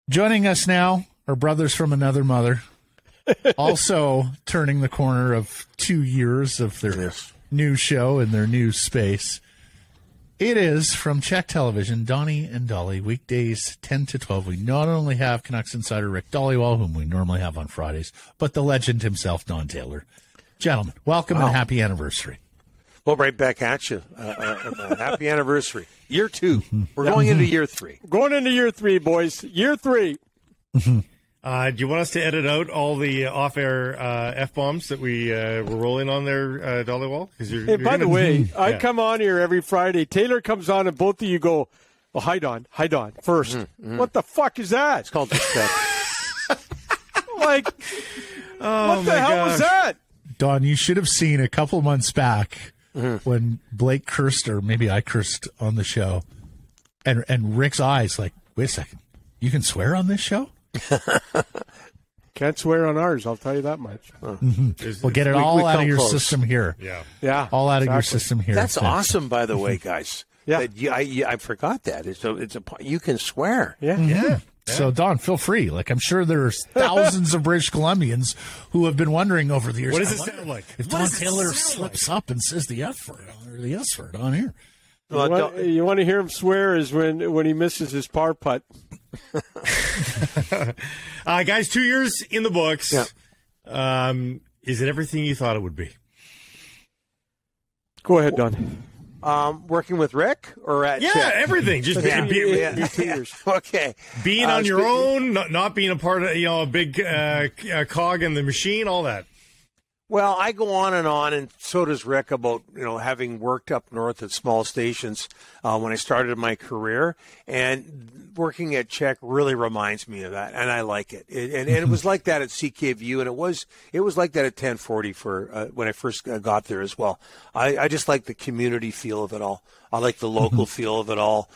Joining us now are brothers from another mother, also turning the corner of 2 years of their new show in their new space. It is from Czech Television, Donnie and Dhali, weekdays 10 to 12. We not only have Canucks insider Rick Dhaliwal, whom we normally have on Fridays, but the legend himself, Don Taylor. Gentlemen, welcome and happy anniversary. Well, right back at you. Happy anniversary. Year 2. We're going into year 3. Going into year 3, boys. Year 3. Do you want us to edit out all the off-air F-bombs that we were rolling on there, Dhaliwal? Hey, by the way, I come on here every Friday. Taylor comes on, and both of you go, well, hi, Don, first. What the fuck is that? It's called respect. What the hell was that? Don, you should have seen a couple months back when Blake cursed, or maybe I cursed on the show, and Rick's eyes like, wait a second, you can swear on this show? Can't swear on ours, I'll tell you that much. We'll get it all out of your system here. Yeah, all out of your system here. That's awesome, by the way, guys. Yeah, I forgot that. You can swear. Yeah. So, Don, feel free. Like, I'm sure there's thousands of British Columbians who have been wondering over the years. What does it sound like? If Don Taylor slips up and says the F word or the S word on here. You want to hear him swear is when he misses his par putt. Guys, 2 years in the books. Yeah. Is it everything you thought it would be? Go ahead, Don. Working with Rick or at Czech? Everything. Just 2 years. Okay. Being on your own, not being a part of a big cog in the machine, all that. Well, I go on, and so does Rick, about having worked up north at small stations when I started my career, and working at Czech really reminds me of that, and I like it. And it was like that at CKVU, and it was like that at 1040 for when I first got there as well. I just like the community feel of it all. I like the local feel of it all.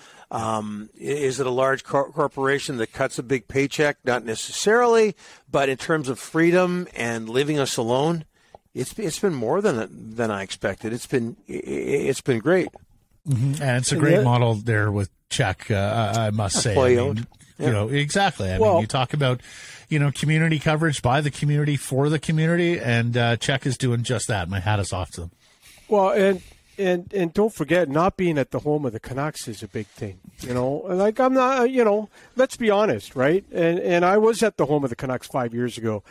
Is it a large corporation that cuts a big paycheck? Not necessarily, but in terms of freedom and leaving us alone, it's been more than I expected. It's been great. And it's a great model there with Czech, I must say. Exactly. I mean, you talk about, community coverage by the community for the community, and Czech is doing just that. My hat is off to them. Well, and don't forget, not being at the home of the Canucks is a big thing. Like I'm not, let's be honest, right? And I was at the home of the Canucks 5 years ago.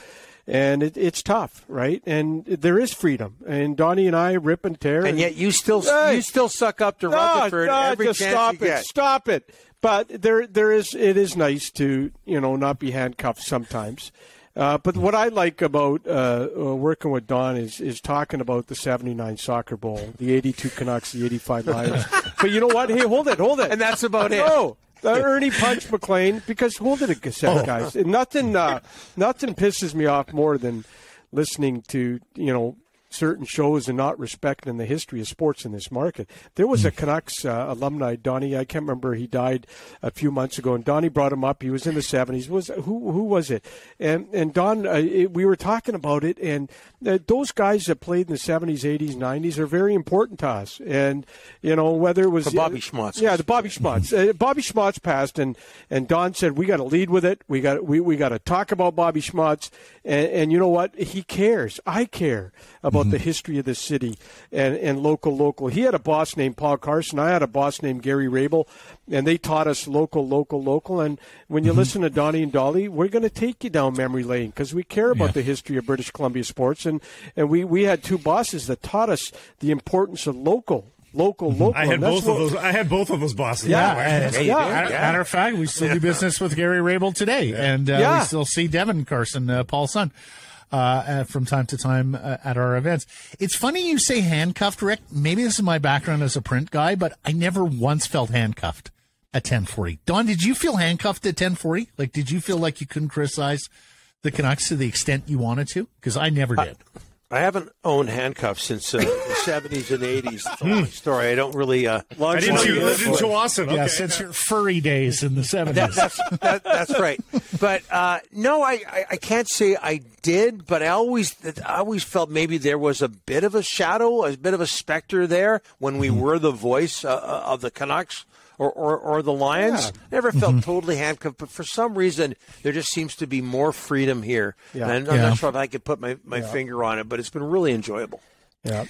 And it's tough, right? And there is freedom. And Donnie and I rip and tear. And yet you still suck up to Rutherford every chance you get. Stop it. But it is nice to, not be handcuffed sometimes. But what I like about working with Don is talking about the 79 Soccer Bowl, the 82 Canucks, the 85 Lions. But you know what? Hey, hold it. And that's about it. No. Ernie Punch McLean, because hold it a second, guys. Nothing pisses me off more than listening to, certain shows and not respecting the history of sports in this market. There was a Canucks alumni, Donnie, I can't remember, he died a few months ago, and Donnie brought him up. He was in the 70s. Who was it? And Don, we were talking about it, and those guys that played in the 70s, 80s, 90s are very important to us. And, whether it was... The Bobby Schmutz. Yeah, the Bobby Schmutz. Bobby Schmutz passed, and Don said, we got to lead with it. We got to talk about Bobby Schmutz. And you know what? He cares. I care about the history of the city and local. He had a boss named Paul Carson. I had a boss named Gary Rabel, and they taught us local. And when you listen to Donnie and Dhali, we're going to take you down memory lane because we care about the history of British Columbia sports. And we had two bosses that taught us the importance of local. I had both of those bosses. Matter of fact, we still do business with Gary Rabel today, and we still see Devin Carson, Paul's son, from time to time at our events. It's funny you say handcuffed, Rick. Maybe this is my background as a print guy, but I never once felt handcuffed at 1040. Don, did you feel handcuffed at 1040? Like, did you feel like you couldn't criticize the Canucks to the extent you wanted to? Because I never did. I haven't owned handcuffs since the 70s and 80s. That's a long story. I don't really... I didn't you lived in Chawasan. Okay. Yeah, since your furry days in the 70s. That's right. But, no, I can't say I did, but I always felt maybe there was a bit of a shadow, a bit of a specter there when we were the voice of the Canucks or the Lions. Never felt totally handcuffed, but for some reason there just seems to be more freedom here. Yeah. And I'm not sure if I could put my finger on it, but it's been really enjoyable. Yeah.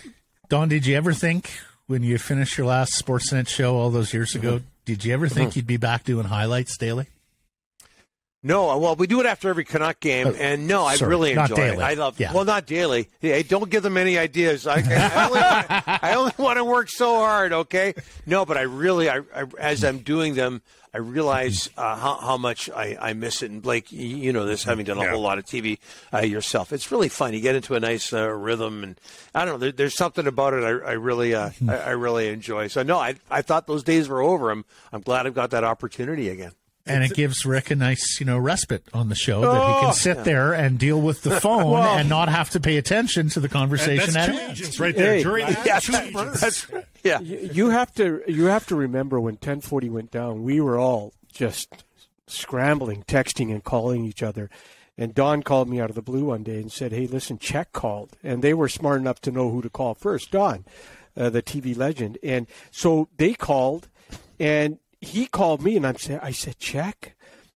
Don, did you ever think when you finished your last Sportsnet show all those years ago, did you ever think you'd be back doing highlights daily? No, well, we do it after every Canuck game, and no, I really enjoy it. I love well, not daily. Hey, don't give them any ideas. I only want to work so hard, okay? No, but I as I'm doing them, I realize how much I miss it. And Blake, you know this, having done a whole lot of TV yourself. It's really fun. You get into a nice rhythm, and I don't know. There's something about it I really enjoy. So no, I thought those days were over. I'm glad I've got that opportunity again. And it gives Rick a nice, respite on the show that he can sit there and deal with the phone and not have to pay attention to the conversation. That's two agents right there. You have to remember when 1040 went down, we were all just scrambling, texting and calling each other. And Don called me out of the blue one day and said, "Hey, listen, Czech called." And they were smart enough to know who to call first, Don, the TV legend. And so they called, and he called me, and I said, "Czech?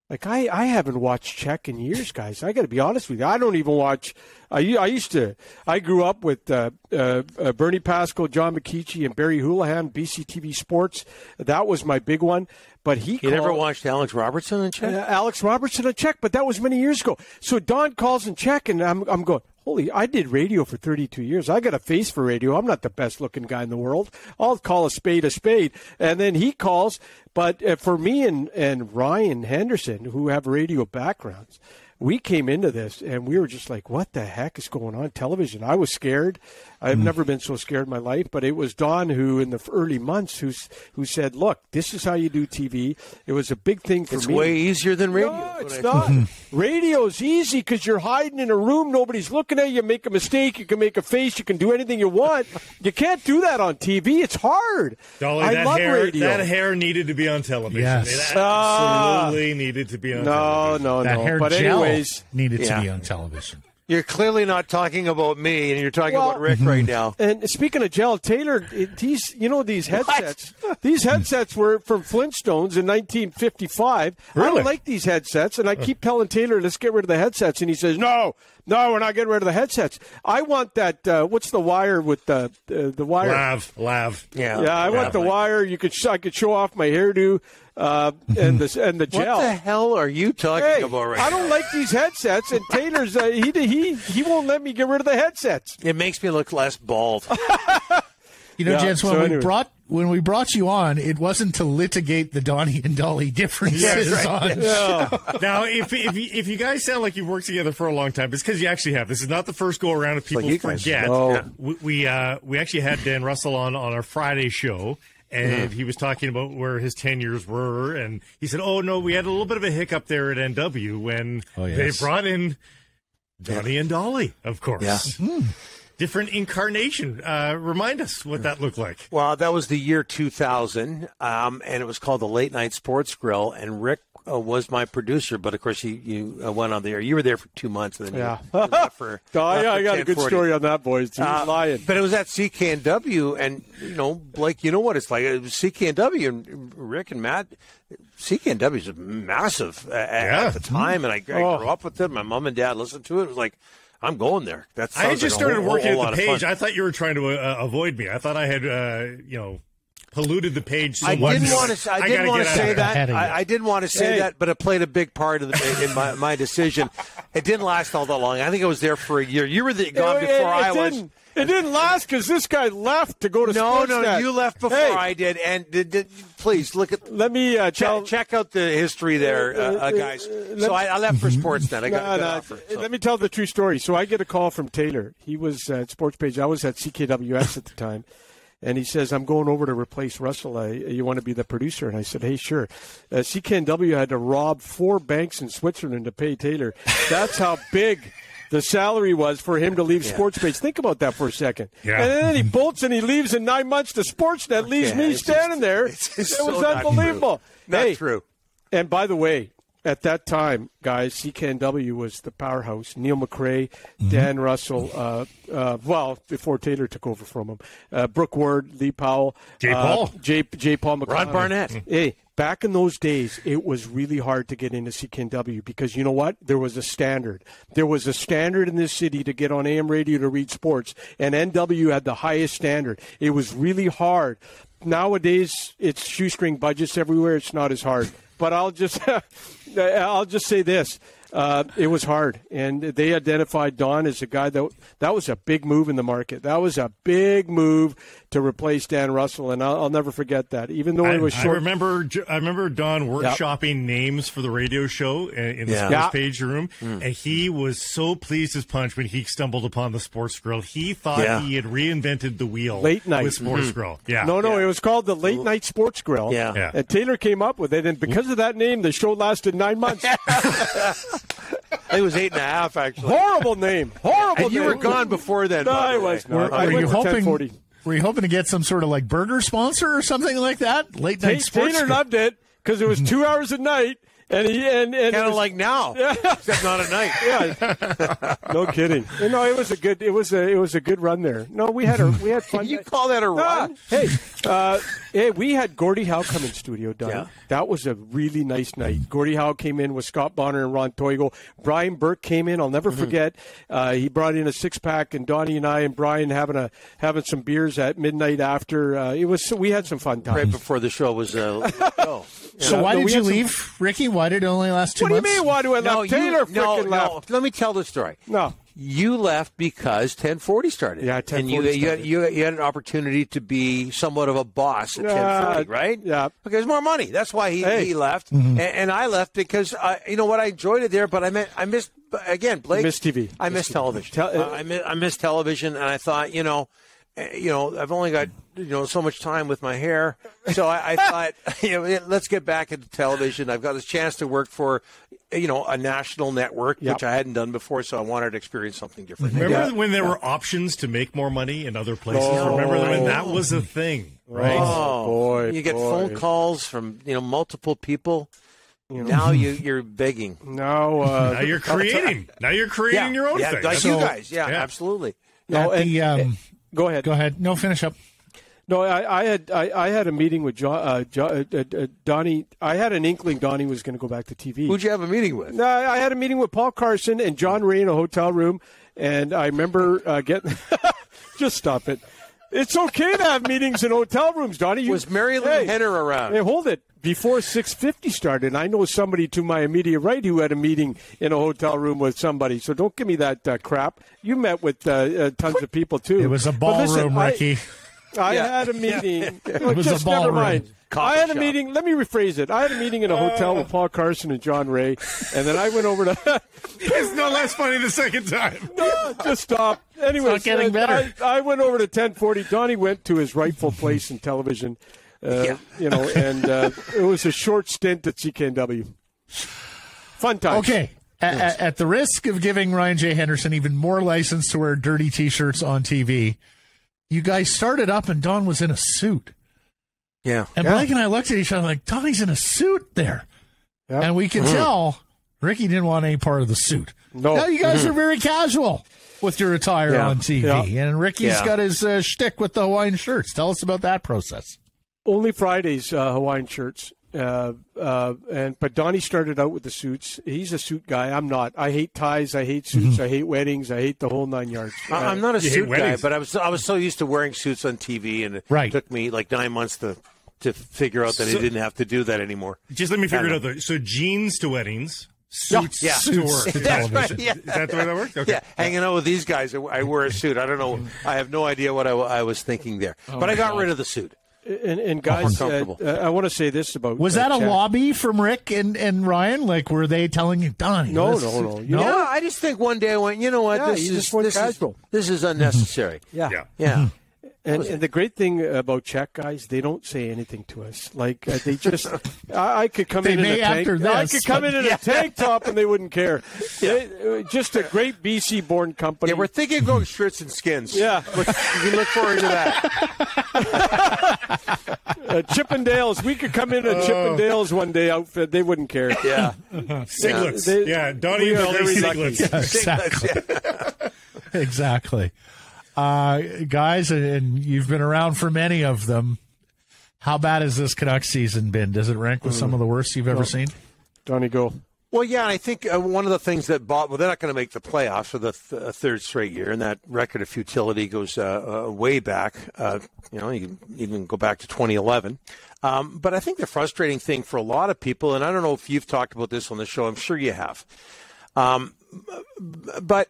Like, I haven't watched Czech in years, guys. I got to be honest with you. I don't even watch. I grew up with Bernie Pascoe, John McKeechee, and Barry Houlihan, BCTV Sports. That was my big one. But you never watched Alex Robertson in Czech? Alex Robertson in Czech, but that was many years ago. So Don calls in Czech, and I'm going, holy, I did radio for 32 years. I got a face for radio. I'm not the best-looking guy in the world. I'll call a spade. And then he calls. But for me and Ryan Henderson, who have radio backgrounds, we came into this, and we were just like, what the heck is going on television? I was scared. I've never been so scared in my life, but it was Don who, in the early months, who said, look, this is how you do TV. It was a big thing for me. It's way easier than radio. No, it's not. Radio's easy because you're hiding in a room. Nobody's looking at you. Make a mistake. You can make a face. You can do anything you want. You can't do that on TV. It's hard. Dolly, I love radio. That hair needed to be on television. Yes. It absolutely needed to be on television. No. That hair but gel anyways, needed to be on television. You're clearly not talking about me, and you're talking about Rick right now. And speaking of gel, Taylor, these headsets. These headsets were from Flintstones in 1955. Really? I don't like these headsets, and I keep telling Taylor, let's get rid of the headsets, and he says, no, we're not getting rid of the headsets. I want that. What's the wire with the wire? Lav. Yeah. I want the wire. I could show off my hairdo. And the gel. What the hell are you talking about right now? I don't like these headsets, and Taylor's he won't let me get rid of the headsets. It makes me look less bald. Gents, when we brought you on, it wasn't to litigate the Donnie and Dhali differences on. Now, if you guys sound like you've worked together for a long time, it's because you actually have. This is not the first go around. If people forget, we actually had Dan Russell on our Friday show. And he was talking about where his tenures were, and he said, "Oh no, we had a little bit of a hiccup there at NW when they brought in Donnie and Dhali, of course. Yeah. Different incarnation. Remind us what that looked like." Well, that was the year 2000, and it was called the Late Night Sports Grill, and Rick was my producer, but of course you went on the air. You were there for 2 months, and then you left for. I got a good story on that, boys. He was lying, but it was at CKNW, and Blake, you know what it's like. It was CKNW, and Rick and Matt. CKNW is massive at the time, and I grew up with it. My mom and dad listened to it. It was like, I'm going there. I just started working at the page. I thought you were trying to avoid me. I thought I had, polluted the page so much. I didn't want to say that. I didn't want to say that, but it played a big part in my decision. It didn't last all that long. I think I was there for a year. You were gone before I was. It didn't last because this guy left to go to Sportsnet. No, you left before I did. And please look at. Let me check out the history there, guys. So I left for Sportsnet. I got a good offer. So. Let me tell the true story. So I get a call from Taylor. He was at Sports Page. I was at CKWS at the time. And he says, I'm going over to replace Russell. You want to be the producer? And I said, hey, sure. CKNW had to rob 4 banks in Switzerland to pay Taylor. That's how big the salary was for him to leave Sports Page. Think about that for a second. Yeah. And then he bolts and he leaves in 9 months to Sportsnet, leaves me standing there. It was unbelievable. Not true. And by the way, at that time, guys, CKNW was the powerhouse. Neil McRae, Dan Russell, before Taylor took over from him, Brooke Ward, Lee Powell, J. Paul McConnell. Ron Barnett. Hey, back in those days, it was really hard to get into CKNW because you know what? There was a standard. There was a standard in this city to get on AM radio to read sports, and NW had the highest standard. It was really hard. Nowadays, it's shoestring budgets everywhere. It's not as hard. But I'll just say this. It was hard, and they identified Don as a guy that was a big move in the market. That was a big move to replace Dan Russell, and I'll never forget that. Even though it was short. I remember Don workshopping names for the radio show in the sports page room, and he was so pleased as punch when he stumbled upon the Sports Grill. He thought he had reinvented the wheel late night with Sports Grill. Yeah, no, it was called the Late Night Sports Grill. Yeah. And Taylor came up with it, and because of that name, the show lasted 9 months. It was 8.5, actually. Horrible name. And you were gone before then. No, I was not. Were you hoping to get some sort of like burger sponsor or something like that? Late night sports. Taylor loved it because it was 2 hours a night. And kind of like now, except not at night. Yeah, no kidding. No, it was a good run there. No, we had fun. You call that a run? Hey, we had Gordie Howe come in studio, Donnie. Yeah. That was a really nice night. Gordie Howe came in with Scott Bonner and Ron Toigo. Brian Burke came in. I'll never forget. He brought in a 6-pack, and Donnie and I and Brian having some beers at midnight after. We had some fun times right before the show was. So why did you leave, Ricky? Why did it only last 2 months? What do you mean, why do I left? Taylor freaking left. Let me tell the story. No. You left because 1040 started. Yeah, 1040 and you had an opportunity to be somewhat of a boss at 1040, right? Yeah. Because there's more money. That's why he left. And I left because, you know what, I enjoyed it there, but I missed, again, Blake. You missed TV. I missed television. I missed television, and I thought, I've only got so much time with my hair, so I thought let's get back into television. I've got this chance to work for a national network, which I hadn't done before, so I wanted to experience something different. Remember when there were options to make more money in other places? Remember when that was a thing, right? Oh boy, you get phone calls from multiple people. Now you're begging. Now you're creating. Now you're creating your own thing. Like you guys. Yeah, absolutely. No, go ahead. Go ahead. No, finish up. No, I had a meeting with Donnie. I had an inkling Donnie was going to go back to TV. Who'd you have a meeting with? No, I had a meeting with Paul Carson and John Ray in a hotel room, and I remember getting. Just stop it. It's okay to have meetings in hotel rooms, Donnie. Was Mary Lou Henner around? Hey, hold it. Before 650 started, I know somebody to my immediate right who had a meeting in a hotel room with somebody. So don't give me that crap. You met with tons of people, too. It was a ballroom, Ricky. I had a meeting. It was a ballroom. Never mind. I had a meeting. Let me rephrase it. I had a meeting in a hotel with Paul Carson and John Ray, and then I went over to. It's no less funny the second time. No, just stop. Anyway, it's not getting better. I went over to 1040. Donnie went to his rightful place in television. And it was a short stint at CKNW. Fun time. Okay. At the risk of giving Ryan J. Henderson even more license to wear dirty T-shirts on TV, you guys started up and Don was in a suit. Yeah. And Blake and I looked at each other like, Donnie's in a suit there. Yep. And we could tell Ricky didn't want any part of the suit. No. Now you guys are very casual with your attire on TV. Yeah. And Ricky's got his shtick with the Hawaiian shirts. Tell us about that process. Only Fridays, Hawaiian shirts. But Donnie started out with the suits. He's a suit guy. I'm not. I hate ties. I hate suits. I hate weddings. I hate the whole 9 yards. I'm not a suit guy, but I was so used to wearing suits on TV, and it took me like 9 months to figure out that I didn't have to do that anymore. Just let me figure it out, though. So jeans to weddings, suits to work. That's right. Yeah. Is that the way that works? Okay. Yeah, hanging out with these guys, I wear a suit. I don't know. I have no idea what I was thinking there. But I got rid of the suit. And guys, I want to say this about... Was that a lobby from Rick and Ryan? Like, were they telling you, Donnie? No. Yeah, I just think one day I went, you know what, this is unnecessary. Yeah. Yeah. And the great thing about Czech guys, they don't say anything to us. Like they just, I could come in a tank. I could come in a tank top and they wouldn't care. Just a great BC-born company. Yeah, we're thinking of going shirts and skins. Yeah, you can look forward to that. Chippendales. We could come in a Chippendales one day outfit. They wouldn't care. Yeah, singlets. Donnie and Dhali singlets. Exactly. Guys, and you've been around for many of them. How bad has this Canucks season been? Does it rank with some of the worst you've ever seen? Donnie, go. Well, yeah, I think one of the things that they're not going to make the playoffs for the third straight year, and that record of futility goes way back. You can even go back to 2011. But I think the frustrating thing for a lot of people, and I don't know if you've talked about this on the show, I'm sure you have, but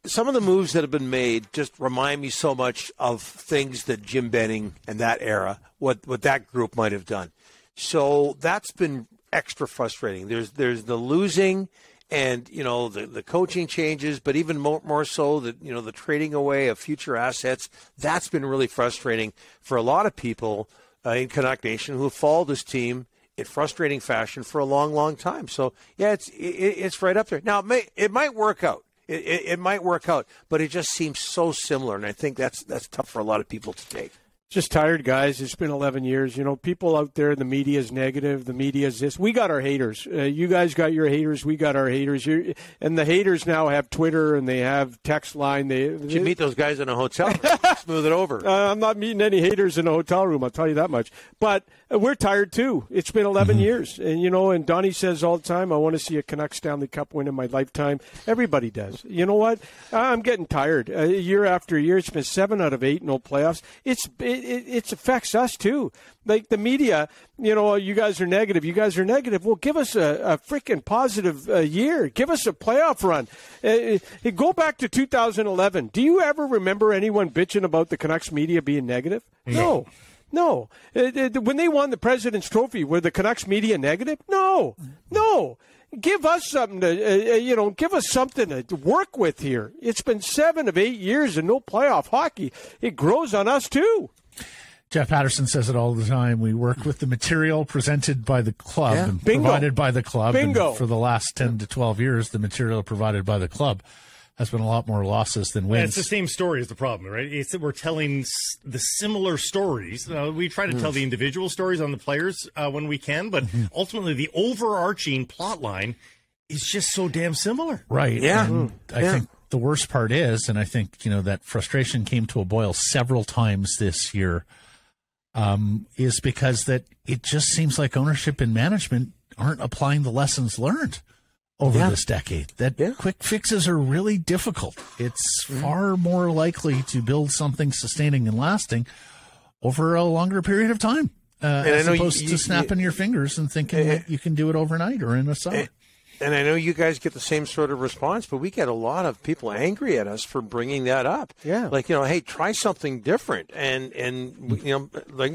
some of the moves that have been made just remind me so much of things that Jim Benning and that era, what that group might have done. So that's been extra frustrating. There's the losing and, the coaching changes, but even more so the trading away of future assets. That's been really frustrating for a lot of people in Canuck Nation who have followed this team in frustrating fashion for a long, long time. So, yeah, it's right up there. Now, it might work out. It might work out, but it just seems so similar, and I think that's tough for a lot of people to take. Just tired, guys. It's been 11 years. People out there, the media is negative. The media is this. We got our haters. You guys got your haters. We got our haters. And the haters now have Twitter and they have text line. You meet those guys in a hotel. Smooth it over. I'm not meeting any haters in a hotel room, I'll tell you that much. But we're tired, too. It's been 11 years. And, and Donnie says all the time, I want to see a Canucks Stanley Cup win in my lifetime. Everybody does. You know what? I'm getting tired. Year after year, it's been 7 out of 8, no playoffs. It affects us, too. Like the media, you guys are negative. You guys are negative. Well, give us a freaking positive year. Give us a playoff run. Go back to 2011. Do you ever remember anyone bitching about the Canucks media being negative? No. When they won the President's Trophy, were the Canucks media negative? No. Give us something to, give us something to work with here. It's been 7 of 8 years and no playoff hockey. It grows on us, too. Jeff Patterson says it all the time. We work with the material presented by the club and provided by the club. Bingo. And for the last 10 to 12 years, the material provided by the club has been a lot more losses than wins. And it's the same story is the problem, right? It's that we're telling the similar stories. We try to tell the individual stories on the players when we can, but ultimately the overarching plot line is just so damn similar. Right. Yeah. And I think the worst part is, and I think, that frustration came to a boil several times this year, is because that it just seems like ownership and management aren't applying the lessons learned over this decade. That quick fixes are really difficult. It's far more likely to build something sustaining and lasting over a longer period of time, as opposed to snapping your fingers and thinking that you can do it overnight or in a summer. And I know you guys get the same sort of response, but we get a lot of people angry at us for bringing that up. Yeah. Like, hey, try something different and like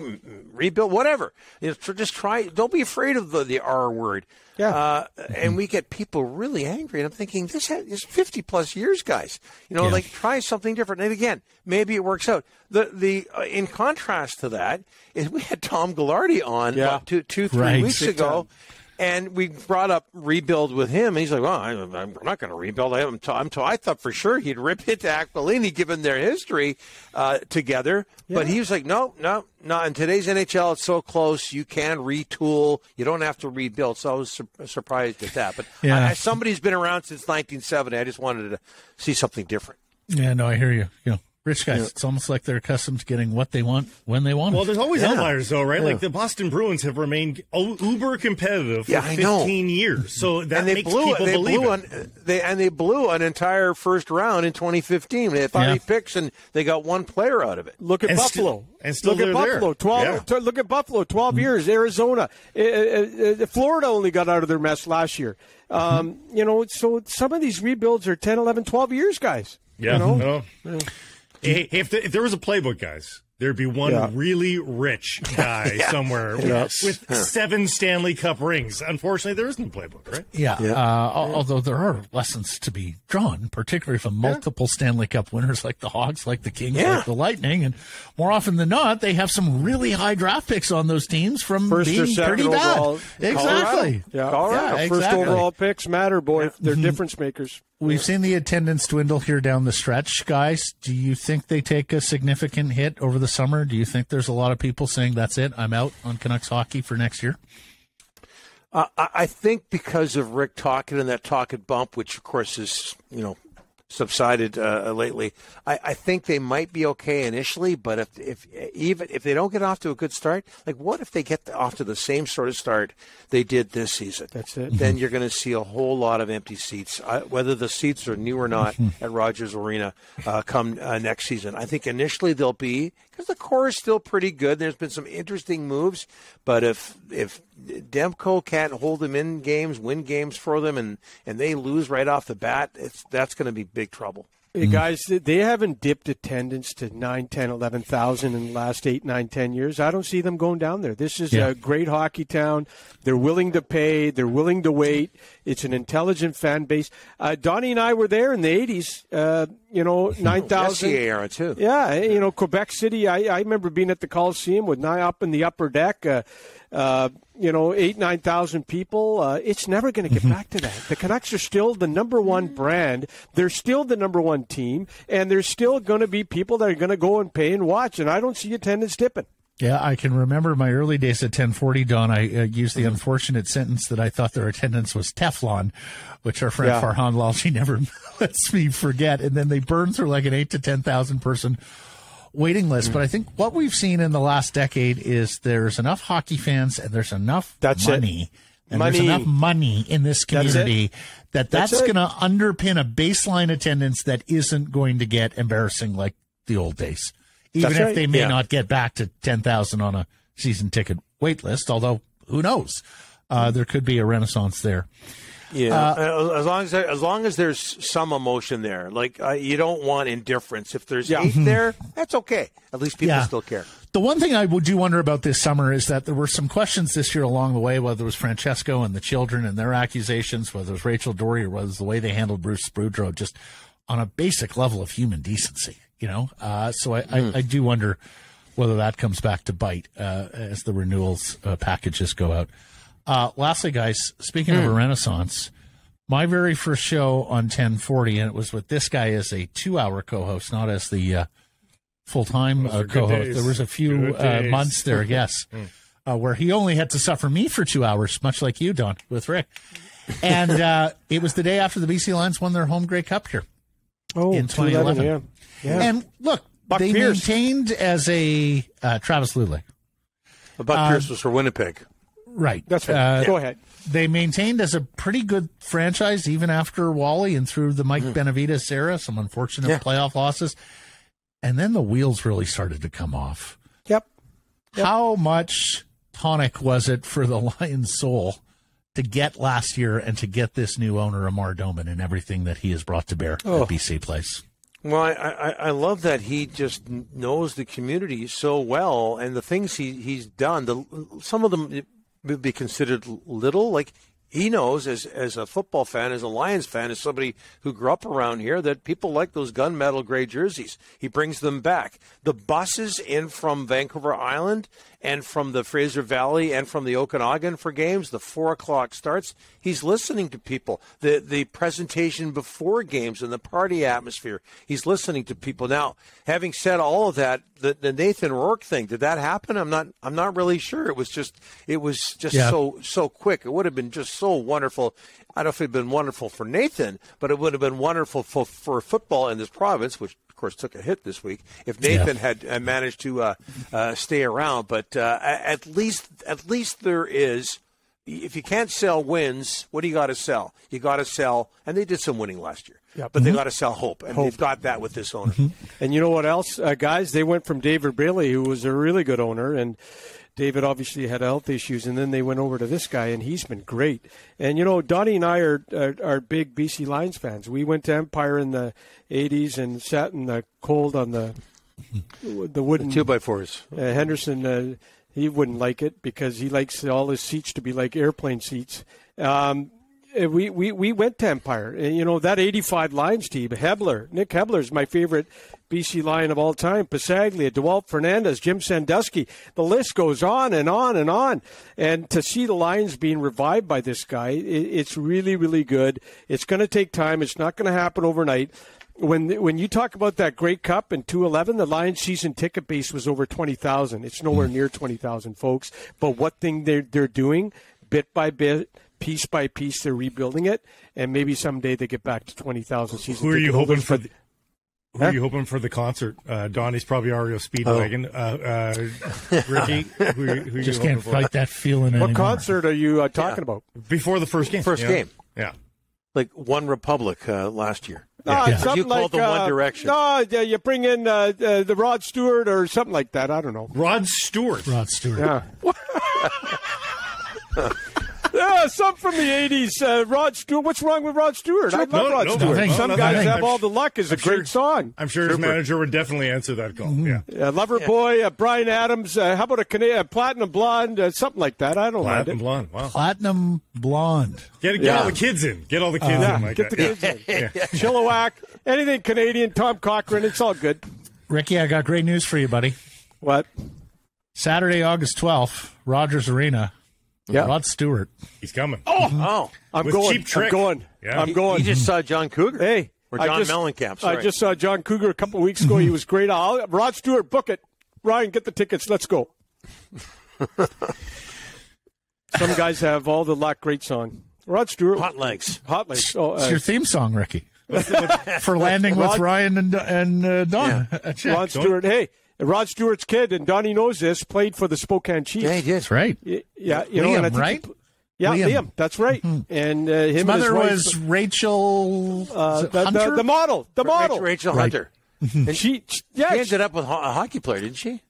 rebuild, whatever. Just try. Don't be afraid of the R word. Yeah. And we get people really angry. And I'm thinking, this is 50-plus years, guys. Like try something different. And again, maybe it works out. In contrast to that, is we had Tom Ghilardi on about 2-3 weeks ago. And we brought up rebuild with him, and he's like, well, I'm not going to rebuild. I thought for sure he'd rip into Aquilini, given their history together. Yeah. But he was like, no. In today's NHL, it's so close. You can retool. You don't have to rebuild. So I was surprised at that. But somebody's been around since 1970. I just wanted to see something different. Yeah, no, I hear you. Rich guys, it's almost like they're accustomed to getting what they want when they want it. Well, there's always outliers, though, right? Yeah. Like the Boston Bruins have remained uber competitive for 15 years. So that makes people believe it. They blew an entire first round in 2015. They had 30 picks, and they got one player out of it. Look at Buffalo. Look at Buffalo. Look at Buffalo, 12 years. Arizona. Florida only got out of their mess last year. So some of these rebuilds are 10, 11, 12 years, guys. Yeah. Hey, if there was a playbook, guys, there'd be one really rich guy somewhere with 7 Stanley Cup rings. Unfortunately, there isn't a playbook, right? Yeah. Although there are lessons to be drawn, particularly from multiple Stanley Cup winners like the Hawks, like the Kings, like the Lightning. And more often than not, they have some really high draft picks on those teams from being pretty bad. Exactly. Colorado. First overall picks matter, boy. They're difference makers. We've seen the attendance dwindle here down the stretch, guys. Do you think they take a significant hit over the summer? Do you think there's a lot of people saying, that's it, I'm out on Canucks hockey for next year? I think because of Rick Tocchet and that Tocchet bump, which, of course, is, subsided lately, I think they might be okay initially, but if they don't get off to a good start, like what if they get off to the same sort of start they did this season? That's it. Then you're going to see a whole lot of empty seats, whether the seats are new or not at Rogers Arena come next season. I think initially they'll be, because the core is still pretty good. There's been some interesting moves, but if Demko can't hold them in games, win games for them, and they lose right off the bat, that's going to be big trouble. Hey guys, they haven't dipped attendance to 9, 10, 11,000 in the last 8, 9, 10 years. I don't see them going down there. This is a great hockey town. They're willing to pay. They're willing to wait. It's an intelligent fan base. Donnie and I were there in the 80s, 9,000. SCA era, too. Yeah, Quebec City, I remember being at the Coliseum with up in the upper deck, 8,000, 9,000 people. It's never going to get back to that. The Canucks are still the number one brand. They're still the number one team, and there's still going to be people that are going to go and pay and watch, and I don't see attendance dipping. Yeah, I can remember my early days at 1040, Don. I used the unfortunate sentence that I thought their attendance was Teflon, which our friend Farhan Lalji never lets me forget. And then they burned through like an 8 to 10,000 person waiting list. But I think what we've seen in the last decade is there's enough hockey fans and there's enough money. And there's enough money in this community that's going to underpin a baseline attendance that isn't going to get embarrassing like the old days. Even if they may not get back to 10,000 on a season ticket wait list, although who knows? There could be a renaissance there. Yeah, as long as there's some emotion there, like you don't want indifference. If there's hate there, that's okay. At least people still care. The one thing I do wonder about this summer is that there were some questions this year along the way, whether it was Francesco and the children and their accusations, whether it was Rachel Doerrie or whether it was the way they handled Bruce Boudreau, just on a basic level of human decency. So I do wonder whether that comes back to bite as the renewals packages go out. Lastly, guys, speaking of a renaissance, my very first show on 1040, and it was with this guy as a 2-hour co-host, not as the full-time co-host. There was a few months there, where he only had to suffer me for 2 hours, much like you, Don, with Rick. And it was the day after the BC Lions won their home Grey Cup here in 2011. Yeah. And look, they maintained as a Travis Lulay. Buck Pierce was for Winnipeg. Right. That's right. Go ahead. They maintained as a pretty good franchise even after Wally and through the Mike Benavides era, some unfortunate playoff losses. And then the wheels really started to come off. Yep. How much tonic was it for the Lions' soul to get last year and to get this new owner, Amar Doman, and everything that he has brought to bear at BC Place? Well, I love that he just knows the community so well, and the things he's done. Some of them would be considered little. Like he knows, as a football fan, as a Lions fan, as somebody who grew up around here, that people like those gunmetal gray jerseys. He brings them back. The buses in from Vancouver Island and from the Fraser Valley and from the Okanagan for games, the 4 o'clock starts. He's listening to people. The presentation before games and the party atmosphere. He's listening to people. Now, having said all of that, the Nathan Rourke thing, did that happen? I'm not really sure. It was just so quick. It would have been just so wonderful. I don't know if it had been wonderful for Nathan, but it would have been wonderful for football in this province, which of course took a hit this week, if Nathan had managed to stay around. But at least there is. If you can't sell wins, what do you got to sell? You got to sell, and they did some winning last year. Yep. But they got to sell hope, and they've got that with this owner. And you know what else, guys? They went from David Bailey, who was a really good owner, and David obviously had health issues, and then they went over to this guy, and he's been great. And, Donnie and I are big BC Lions fans. We went to Empire in the 80s and sat in the cold on the the wooden 2x4s. Henderson, he wouldn't like it because he likes all his seats to be like airplane seats. We went to Empire. And, that 85 Lions team, Nick Hebler is my favorite BC Lion of all time. Pasaglia, DeWalt Fernandez, Jim Sandusky. The list goes on and on and on. And to see the Lions being revived by this guy, it's really, really good. It's going to take time. It's not going to happen overnight. When you talk about that Grey Cup in 2011, the Lions season ticket base was over 20,000. It's nowhere near 20,000, folks. But what thing they're doing, bit by bit, piece by piece, they're rebuilding it, and maybe someday they get back to 20,000 season. Who are you hoping for? Who are you hoping for the concert? Donnie's probably REO Speedwagon. Ricky, who just you can't for? fight that feeling anymore. What concert are you talking about? Before the first game. First game. Yeah. Like One Republic last year. No, You called them One Direction. No, you bring in the Rod Stewart or something like that. I don't know. Rod Stewart. Yeah. Yeah, some from the 80s. Rod Stewart. What's wrong with Rod Stewart? I love Rod Stewart. Some guys have all the luck is a great song. I'm sure his manager would definitely answer that call. Yeah. Loverboy, Bryan Adams. How about a Canadian Platinum Blonde? Something like that. I don't mind it. Platinum Blonde. Wow. Platinum Blonde. Get all the kids in. Get all the kids in. Like get the kids in. Chilliwack. Anything Canadian. Tom Cochrane. It's all good. Ricky, I got great news for you, buddy. What? Saturday, August 12th, Rogers Arena. Yeah. Rod Stewart. He's coming. I'm With going. Cheap Trick. I'm going. Yeah. I'm going. You just saw John Cougar. Hey. Or John Mellencamp, sorry. I just saw John Cougar a couple of weeks ago. He was great. Rod Stewart, book it. Ryan, get the tickets. Let's go. Some guys have all the luck. Great song. Rod Stewart. Hot Legs. Oh, It's your theme song, Ricky. For landing with Ryan and Don. Yeah. Rod Stewart. Hey, Rod Stewart's kid, and Donnie knows this, played for the Spokane Chiefs. Yeah, he did. That's right. Yeah, Liam, and I think right? Liam. That's right. Mm-hmm. And him his mother and was Rachel Hunter? the model. The model. Rachel Right. Hunter. And she ended up with a hockey player, didn't she?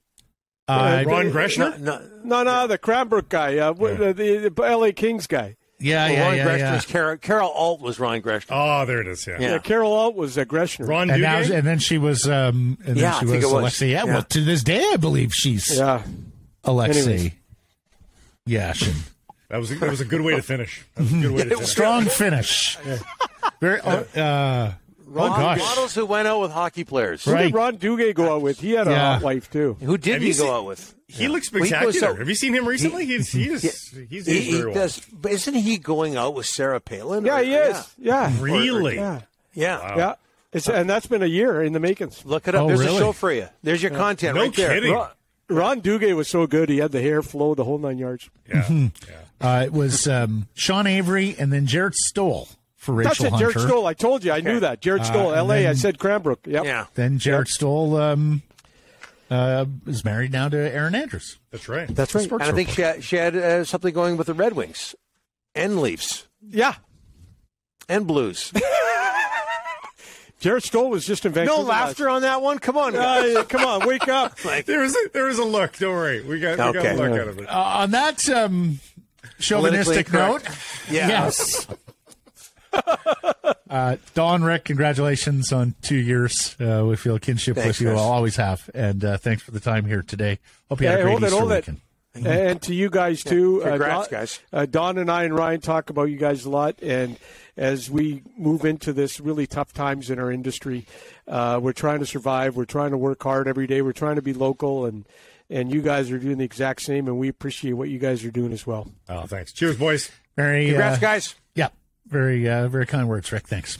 Ron Greshner? No, the Cranbrook guy, the LA Kings guy. Ron Greshner's Carol Alt was Ron Greshner. Oh, there it is. Yeah. Carol Alt was Greshner. Ron and, Duguay? and then she was Alexei. Yeah, well, to this day, I believe she's Alexei Yashin. That was a good way to finish. That was a good way to finish. Strong finish. Very. Models who went out with hocky players. Who did Ron Duguay go out with? He had a hot wife too. Who did he go out with? He looks spectacular. Have you seen him recently? He's very well. But isn't he going out with Sarah Palin? Yeah, he is. Yeah. Really? Yeah. Yeah. And that's been a year in the makings. Look it up. There's a show for you. There's your content right there. Kidding. Ron Duguay was so good. He had the hair flow the whole 9 yards. Yeah. It was Sean Avery and then Jared Stoll for Rachel Hunter. Jared Stoll. I told you. I knew that. Jared Stoll, L.A. I said Cranbrook. Yep. Yeah. Then Jared Stoll is married now to Erin Andrews. That's right. That's right. And I think she had something going with the Red Wings and Leafs. Yeah. And Blues. Jared Stoll was just in Vancouver. No laughter on that one? Come on. Come on, wake up. There was a look. Don't worry. We got a look out of it. On that chauvinistic note, yes. Don, Rick, congratulations on 2 years. We feel kinship with you. I'll always have. And thanks for the time here today. Hope you had a great Easter weekend. And to you guys, too. Congrats, guys. Don and I and Ryan talk about you guys a lot. And as we move into this really tough times in our industry, we're trying to survive. We're trying to work hard every day. We're trying to be local. And you guys are doing the exact same. And we appreciate what you guys are doing as well. Oh, thanks. Cheers, boys. Congrats, guys. Yeah. Very, very kind words, Rick. Thanks.